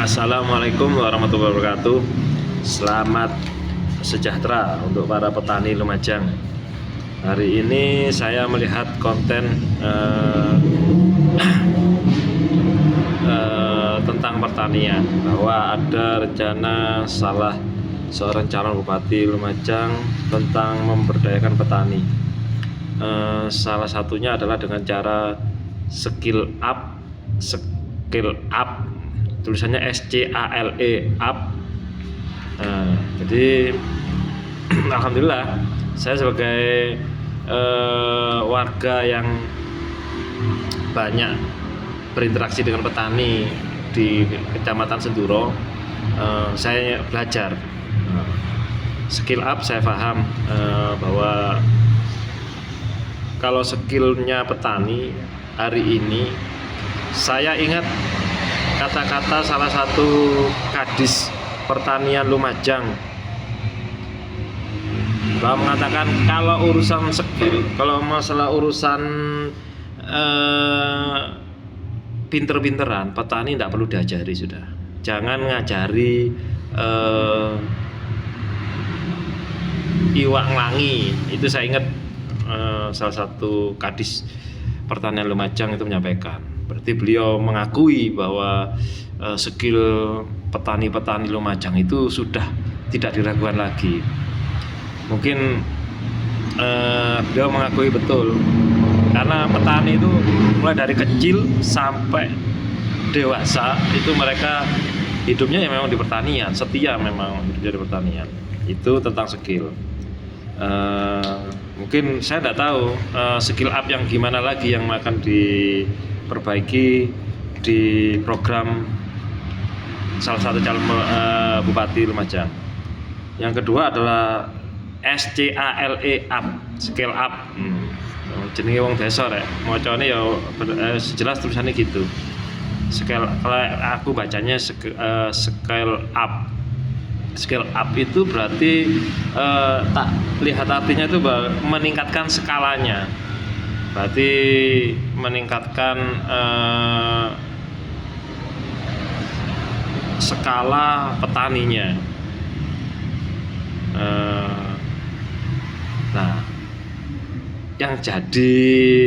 Assalamualaikum warahmatullahi wabarakatuh. Selamat sejahtera untuk para petani Lumajang. Hari ini saya melihat konten tentang pertanian, bahwa ada rencana salah seorang calon bupati Lumajang tentang memberdayakan petani. Salah satunya adalah dengan cara skill up, tulisannya SCALE up. Jadi alhamdulillah saya sebagai warga yang banyak berinteraksi dengan petani di Kecamatan Senduro, saya belajar skill up. Saya paham bahwa kalau skillnya petani hari ini, saya ingat kata-kata salah satu kadis pertanian Lumajang, bahwa mengatakan kalau urusan skill, kalau masalah urusan pinter-pinteran, petani tidak perlu diajari sudah. Jangan ngajari iwak nglangi. Itu saya ingat salah satu kadis pertanian Lumajang itu menyampaikan. Berarti beliau mengakui bahwa skill petani-petani Lumajang itu sudah tidak diragukan lagi. Mungkin beliau mengakui betul, karena petani itu mulai dari kecil sampai dewasa itu mereka hidupnya ya memang di pertanian, setia memang hidupnya di pertanian. Itu tentang skill. Mungkin saya tidak tahu skill up yang gimana lagi yang akan diperbaiki di program salah satu calon bupati Lumajang. Yang kedua adalah SCALE up, skill up. Jenenge wong desa rek, macane ya jelas tulisannya gitu. Skill, kalau aku bacanya skill up. Skill up itu berarti tak lihat artinya itu meningkatkan skalanya, berarti meningkatkan skala petaninya. Nah, yang jadi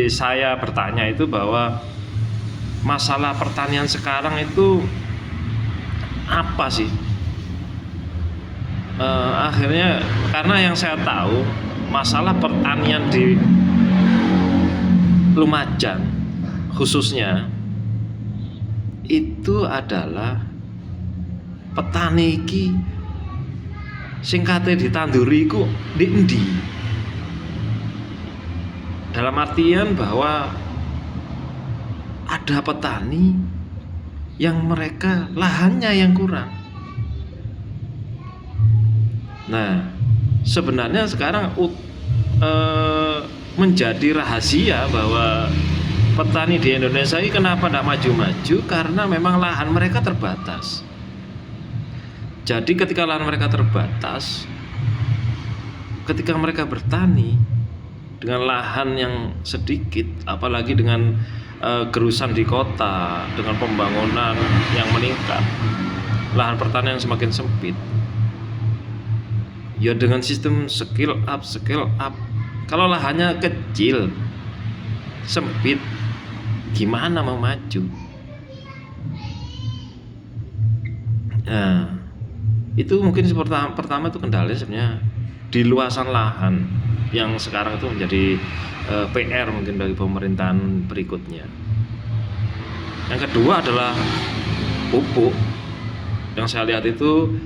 saya bertanya itu bahwa masalah pertanian sekarang itu apa sih? Akhirnya, karena yang saya tahu masalah pertanian di Lumajang khususnya itu adalah petani iki sing kate ditanduri iku di endi. Dalam artian bahwa ada petani yang mereka lahannya yang kurang. Nah, sebenarnya sekarang menjadi rahasia bahwa petani di Indonesia ini kenapa tidak maju-maju, karena memang lahan mereka terbatas. Jadi ketika lahan mereka terbatas, ketika mereka bertani dengan lahan yang sedikit, apalagi dengan gerusan di kota, dengan pembangunan yang meningkat, lahan pertanian yang semakin sempit. Ya dengan sistem skill up. Kalau lahannya kecil, sempit, gimana mau maju? Nah, itu mungkin pertama itu kendalanya sebenarnya di luasan lahan yang sekarang itu menjadi PR mungkin bagi pemerintahan berikutnya. Yang kedua adalah pupuk. Yang saya lihat itu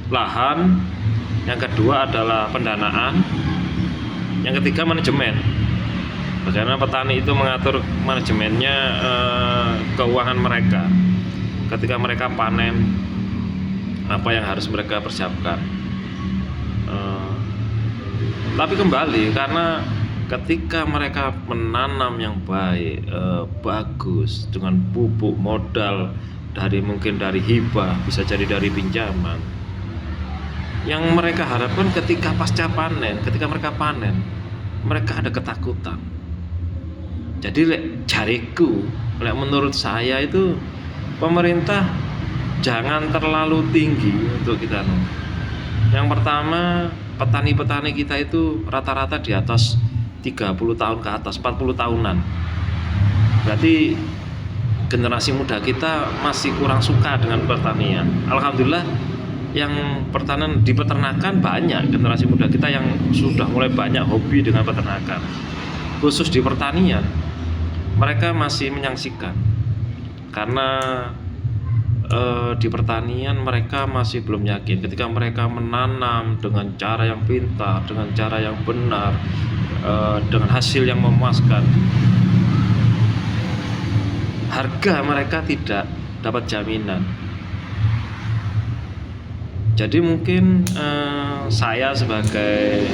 lahan, yang kedua adalah pendanaan, yang ketiga manajemen. Bagaimana petani itu mengatur manajemennya, keuangan mereka ketika mereka panen, apa yang harus mereka persiapkan. Tapi kembali, karena ketika mereka menanam yang baik, bagus, dengan pupuk modal mungkin dari hibah, bisa jadi dari pinjaman, yang mereka harapkan ketika pasca panen, ketika mereka panen, mereka ada ketakutan. Jadi jariku, menurut saya itu pemerintah jangan terlalu tinggi untuk kita. Yang pertama, petani-petani kita itu rata-rata di atas 30 tahun ke atas, 40 tahunan. Berarti generasi muda kita masih kurang suka dengan pertanian. Alhamdulillah yang di peternakan banyak, generasi muda kita yang sudah mulai banyak hobi dengan peternakan. Khusus di pertanian mereka masih menyaksikan, karena di pertanian mereka masih belum yakin. Ketika mereka menanam dengan cara yang pintar, dengan cara yang benar, dengan hasil yang memuaskan, harga mereka tidak dapat jaminan. Jadi mungkin saya sebagai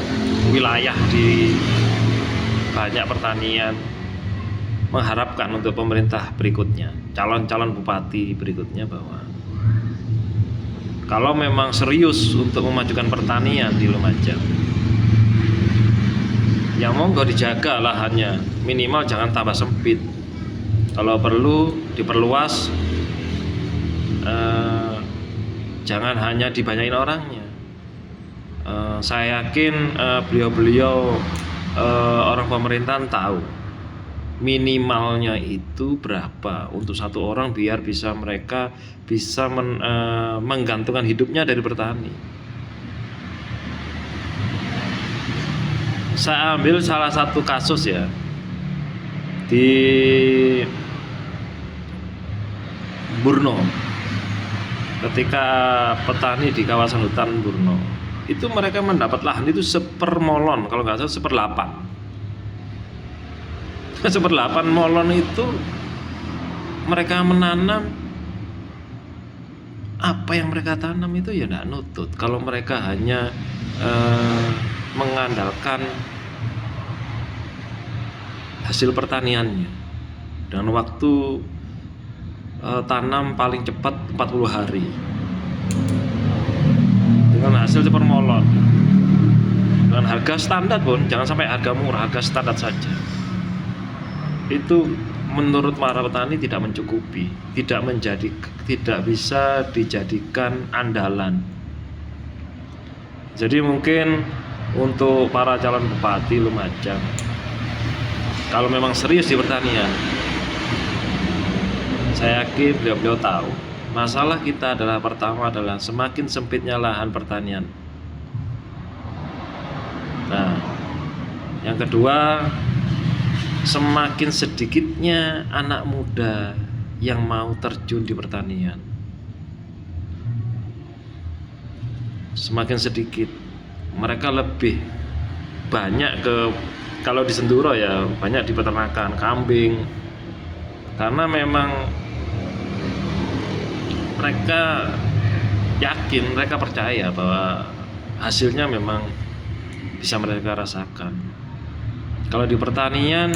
wilayah di banyak pertanian mengharapkan untuk pemerintah berikutnya, calon-calon bupati berikutnya, bahwa kalau memang serius untuk memajukan pertanian di Lumajang, ya monggo dijaga lahannya, minimal jangan tambah sempit. Kalau perlu diperluas, jangan hanya dibanyain orangnya. Saya yakin beliau-beliau orang pemerintahan tahu minimalnya itu berapa untuk satu orang biar mereka bisa menggantungkan hidupnya dari bertani. Saya ambil salah satu kasus ya, di Burno, ketika petani di kawasan hutan Burno itu mereka mendapat lahan itu sepermolon, kalau nggak salah seperlapan. Seperlapan molon itu mereka menanam, apa yang mereka tanam itu ya nggak nutut. Kalau mereka hanya mengandalkan hasil pertaniannya dengan waktu tanam paling cepat 40 hari dengan hasil sepermolon, dengan harga standar pun jangan sampai harga murah, harga standar saja. Itu menurut para petani tidak mencukupi, tidak bisa dijadikan andalan. Jadi mungkin untuk para calon bupati Lumajang, kalau memang serius di pertanian, saya yakin beliau tahu masalah kita pertama adalah semakin sempitnya lahan pertanian. Nah, yang kedua, semakin sedikitnya anak muda yang mau terjun di pertanian. Semakin sedikit, mereka lebih banyak kalau di Senduro ya banyak di peternakan kambing, karena memang mereka yakin, mereka percaya bahwa hasilnya memang bisa mereka rasakan. Kalau di pertanian,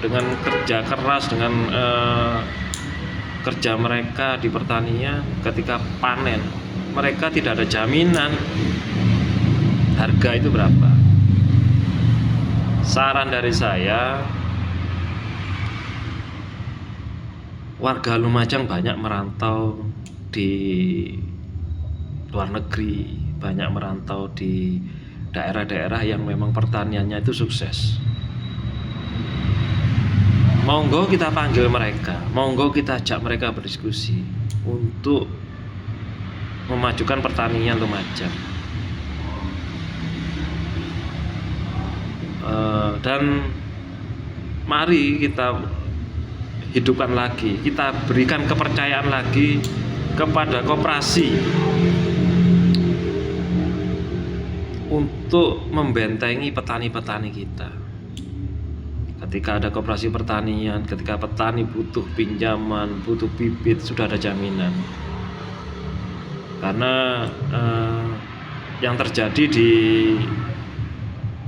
dengan kerja keras, dengan kerja mereka di pertanian, ketika panen mereka tidak ada jaminan harga itu berapa. Saran dari saya, warga Lumajang banyak merantau di luar negeri, banyak merantau di daerah-daerah yang memang pertaniannya itu sukses. Monggo kita panggil mereka, monggo kita ajak mereka berdiskusi untuk memajukan pertanian Lumajang. Dan mari kita hidupkan lagi, kita berikan kepercayaan lagi kepada koperasi untuk membentengi petani-petani kita. Ketika ada koperasi pertanian, ketika petani butuh pinjaman, butuh bibit, sudah ada jaminan. Karena yang terjadi di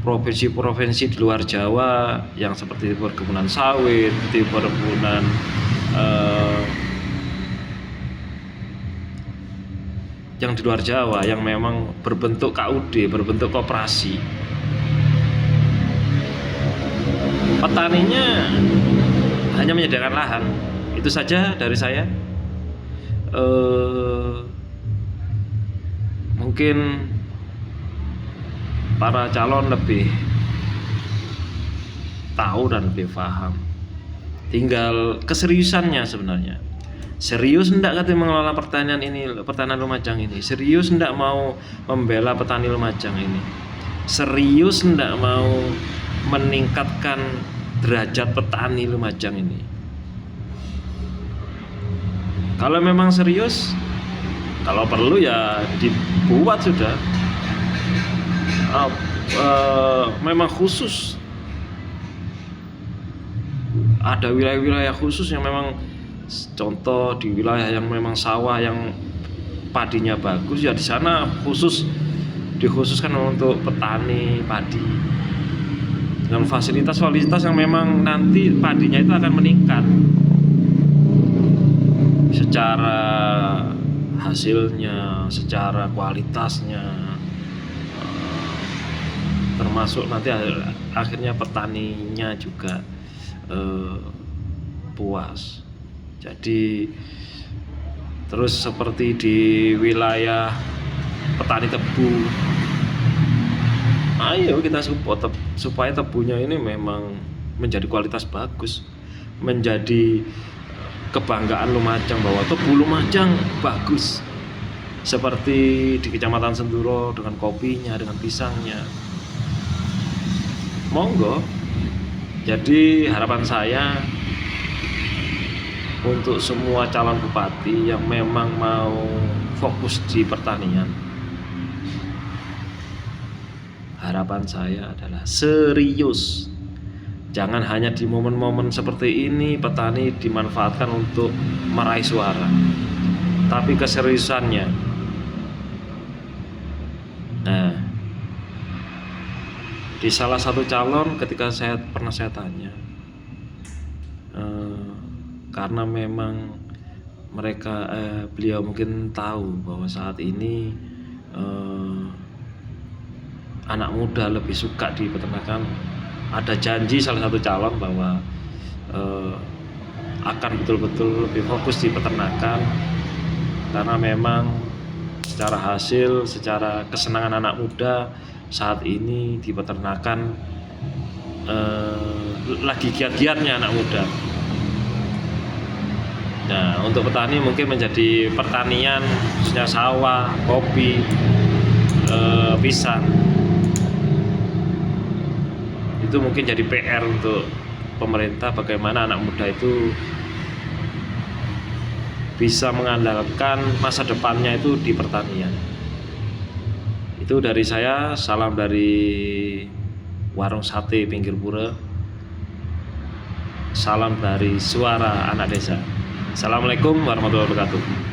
provinsi-provinsi di luar Jawa yang seperti perkebunan sawit, di perkebunan yang di luar Jawa yang memang berbentuk KUD, berbentuk koperasi, petaninya hanya menyediakan lahan. Itu saja dari saya. eh, mungkin para calon lebih tahu dan lebih paham. Tinggal keseriusannya sebenarnya. Serius enggak katanya mengelola pertanian Lumajang ini? Serius enggak mau membela petani Lumajang ini? Serius enggak mau meningkatkan derajat petani Lumajang ini? Kalau memang serius, kalau perlu ya dibuat sudah. Memang khusus. Ada wilayah-wilayah khusus yang memang, contoh di wilayah yang memang sawah yang padinya bagus, ya di sana dikhususkan untuk petani padi dengan fasilitas yang memang nanti padinya itu akan meningkat secara hasilnya, secara kualitasnya, termasuk nanti akhirnya petaninya juga puas. Jadi terus seperti di wilayah petani tebu, ayo kita support supaya tebunya ini memang menjadi kualitas bagus, menjadi kebanggaan Lumajang bahwa tebu Lumajang bagus, seperti di Kecamatan Senduro dengan kopinya, dengan pisangnya. Monggo. Jadi harapan saya untuk semua calon bupati yang memang mau fokus di pertanian, harapan saya adalah serius. Jangan hanya di momen-momen seperti ini petani dimanfaatkan untuk meraih suara, tapi keseriusannya. Nah, di salah satu calon ketika pernah saya tanya, karena memang beliau mungkin tahu bahwa saat ini anak muda lebih suka di peternakan. Ada janji salah satu calon bahwa akan betul-betul lebih fokus di peternakan, karena memang secara hasil, secara kesenangan anak muda saat ini di peternakan lagi giat-giatnya anak muda. Nah, untuk petani mungkin menjadi pertanian khususnya sawah, kopi, pisang, itu mungkin jadi PR untuk pemerintah, bagaimana anak muda itu bisa mengandalkan masa depannya itu di pertanian. Itu dari saya, salam dari warung sate pinggir pura, salam dari suara anak desa. Assalamualaikum warahmatullahi wabarakatuh.